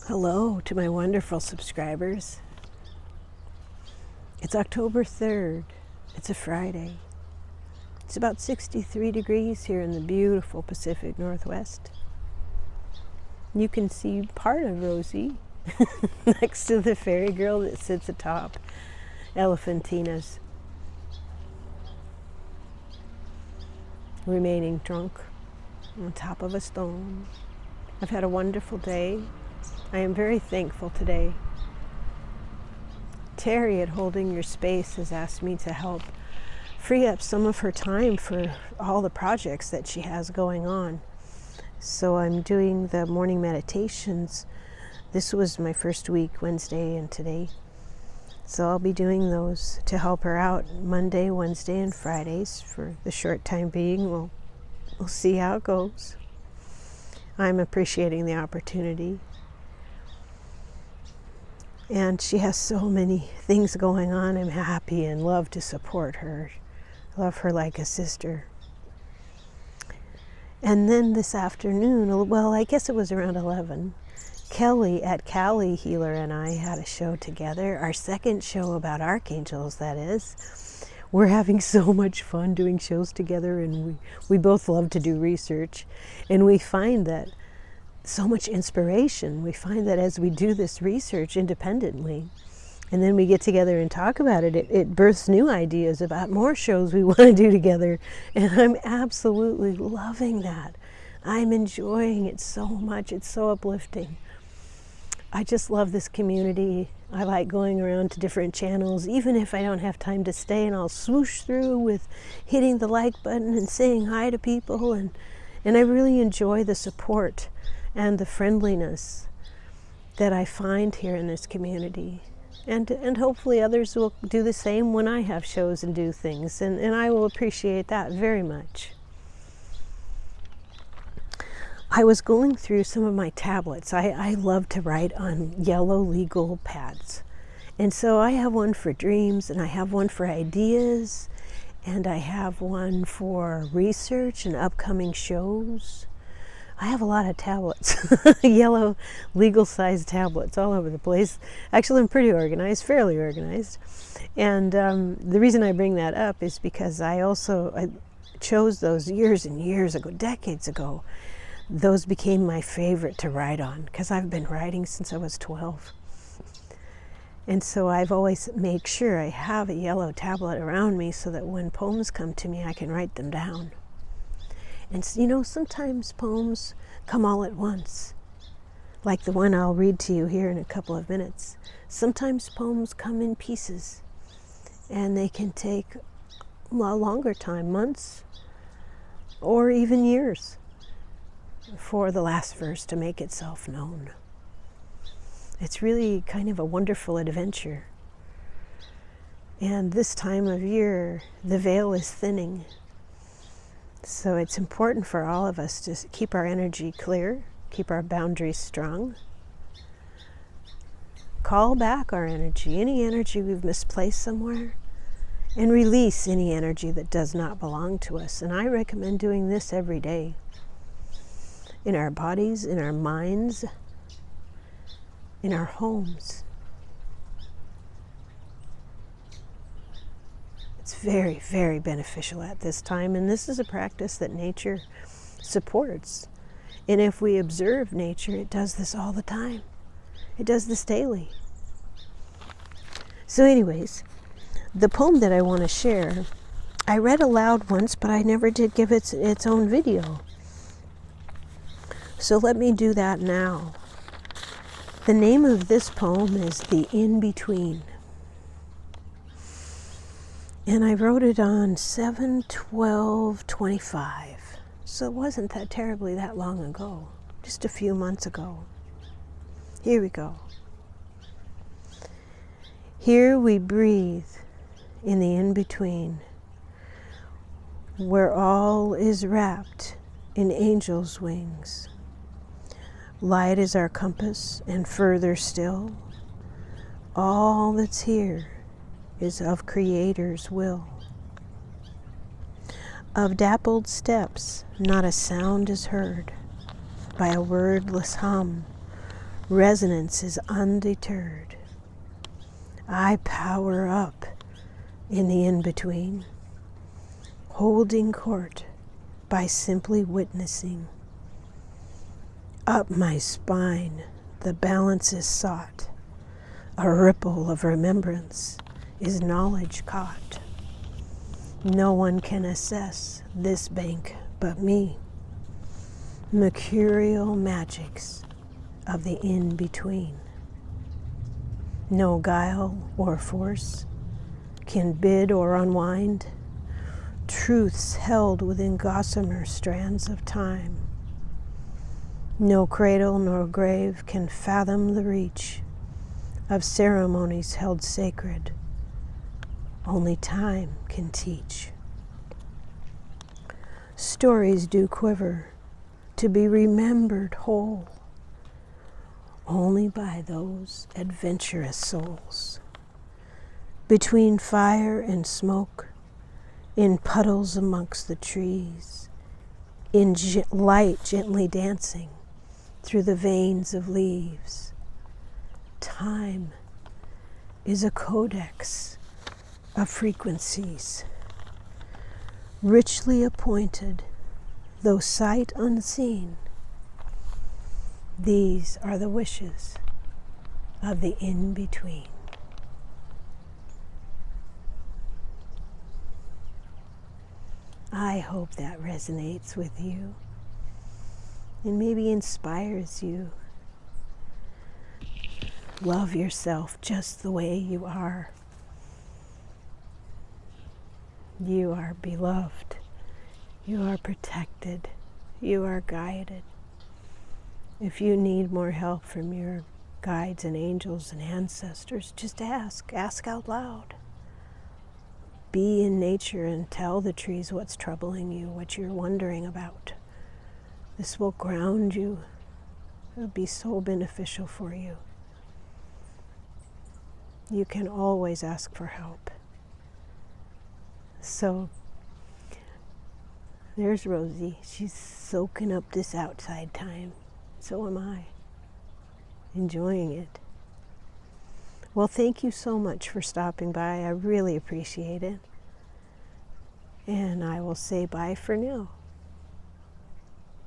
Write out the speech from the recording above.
Hello to my wonderful subscribers. It's October 3rd. It's a Friday. It's about 63 degrees here in the beautiful Pacific Northwest. You can see part of Rosie next to the fairy girl that sits atop Elephantina's remaining trunk on top of a stone. I've had a wonderful day. I am very thankful today. Terry at Holding Your Space has asked me to help free up some of her time for all the projects that she has going on. So I'm doing the morning meditations. This was my first week, Wednesday and today. So I'll be doing those to help her out Monday, Wednesday, and Fridays for the short time being. We'll see how it goes. I'm appreciating the opportunity. And she has so many things going on. I'm happy and love to support her. Love her like a sister. And then this afternoon, well, I guess it was around 11, Kelly at Cali Healer and I had a show together. Our second show about archangels, that is. We're having so much fun doing shows together, and we both love to do research. And we find that so much inspiration. We find that as we do this research independently, and then we get together and talk about it, it births new ideas about more shows we want to do together. And I'm absolutely loving that. I'm enjoying it so much. It's so uplifting. I just love this community. I like going around to different channels, even if I don't have time to stay, and I'll swoosh through with hitting the like button and saying hi to people. And I really enjoy the support and the friendliness that I find here in this community. And hopefully others will do the same when I have shows and do things, and I will appreciate that very much. I was going through some of my tablets. I love to write on yellow legal pads. And so I have one for dreams, and I have one for ideas, and I have one for research and upcoming shows. I have a lot of tablets, yellow legal-sized tablets all over the place. Actually, I'm pretty organized, fairly organized. And the reason I bring that up is because I chose those years and years ago, decades ago. Those became my favorite to write on because I've been writing since I was 12. And so I've always made sure I have a yellow tablet around me so that when poems come to me, I can write them down. And sometimes poems come all at once, like the one I'll read to you here in a couple of minutes. Sometimes poems come in pieces, and they can take a longer time, months, or even years, for the last verse to make itself known. It's really kind of a wonderful adventure. And this time of year, the veil is thinning. So it's important for all of us to keep our energy clear, keep our boundaries strong, call back our energy, any energy we've misplaced somewhere, and release any energy that does not belong to us. And I recommend doing this every day, in our bodies, in our minds, in our homes. It's very, very beneficial at this time, and this is a practice that nature supports. And if we observe nature, it does this all the time. It does this daily. So anyways, the poem that I want to share, I read aloud once, but I never did give its own video. So let me do that now. The name of this poem is The Inbetween. And I wrote it on 7/12/25. So it wasn't that terribly that long ago, just a few months ago. Here we go. Here we breathe in the in-between, where all is wrapped in angels' wings. Light is our compass, and further still, all that's here is of Creator's will. Of dappled steps, not a sound is heard. By a wordless hum, Resonance is undeterred. I power up in the in-between, holding court by simply witnessing. Up my spine, the balance is sought. A ripple of remembrance is knowledge caught. No one can assess this bank but me. Mercurial magics of the in-between. No guile or force can bid or unwind truths held within gossamer strands of time. No cradle nor grave can fathom the reach of ceremonies held sacred. Only time can teach. Stories do quiver to be remembered whole only by those adventurous souls. Between fire and smoke, in puddles amongst the trees, in light gently dancing through the veins of leaves. Time is a codex of frequencies, richly appointed, though sight unseen. These are the wishes of the in-between. I hope that resonates with you and maybe inspires you. Love yourself just the way you are. You are beloved. You are protected. You are guided. If you need more help from your guides and angels and ancestors, just ask. Ask out loud. Be in nature and tell the trees what's troubling you, what you're wondering about. This will ground you. It'll be so beneficial for you. You can always ask for help. So, there's Rosie. She's soaking up this outside time. So am I. Enjoying it. Well, thank you so much for stopping by. I really appreciate it. And I will say bye for now.